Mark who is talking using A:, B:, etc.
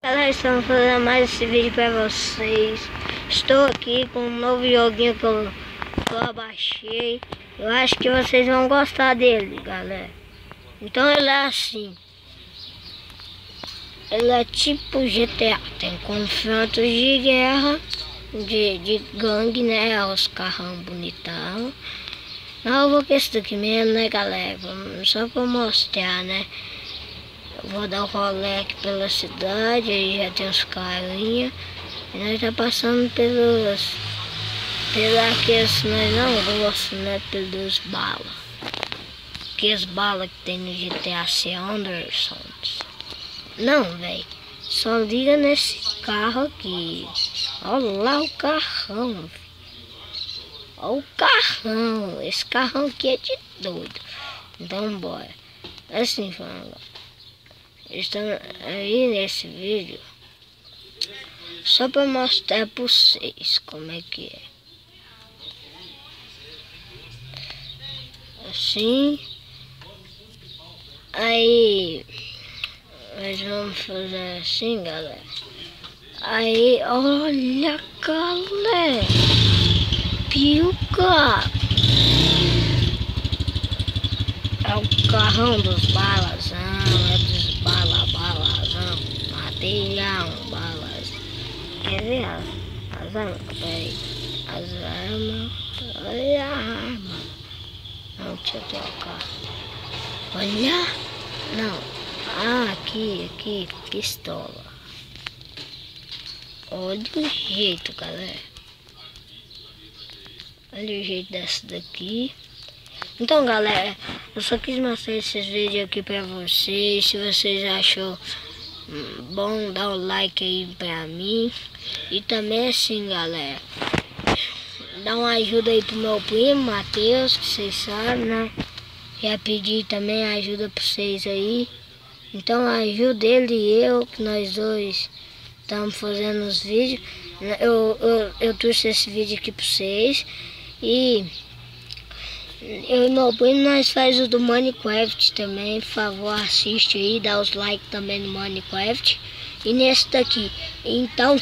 A: Galera, estamos fazendo mais esse vídeo pra vocês. Estou aqui com um novo joguinho que eu abaixei. Eu acho que vocês vão gostar dele, galera. Então ele é assim. Ele é tipo GTA. Tem confrontos de guerra, de gangue, né? Os carrão bonitão. Não, eu vou com esse daqui mesmo, né, galera? Só pra mostrar, né? Eu vou dar um rolê aqui pela cidade, aí já tem uns carinha. E nós tá passando pelos aqueles nós não gostamos, né? Pelos balas. Aqueles balas que tem no GTA C. Anderson. Não, velho. Só liga nesse carro aqui. Olha lá o carrão, véio. Olha o carrão. Esse carrão aqui é de doido. Então bora. Assim falando. Estamos aí nesse vídeo só para mostrar para vocês como é que é. Assim. Aí nós vamos fazer assim, galera. Aí, olha, galera. Piuca. É o carrão dos balazão, é dos balazão, material, balas. Quer ver as armas? Peraí. As armas. Olha a arma. Não, deixa eu trocar. Olha. Não. Ah, aqui, pistola. Olha o jeito, galera. Olha o jeito dessa daqui. Então, galera, eu só quis mostrar esses vídeos aqui pra vocês. Se vocês achou bom, dá um like aí pra mim. E também assim, galera, dá uma ajuda aí pro meu primo, Matheus, que vocês sabem, né? Já pedi também ajuda pra vocês aí. Então ajuda ele e eu, que nós dois estamos fazendo os vídeos. Eu trouxe esse vídeo aqui pra vocês. E eu e meu primo, nós faz o do Minecraft também. Por favor, assiste aí, dá os likes também no Minecraft. E nesse daqui. Então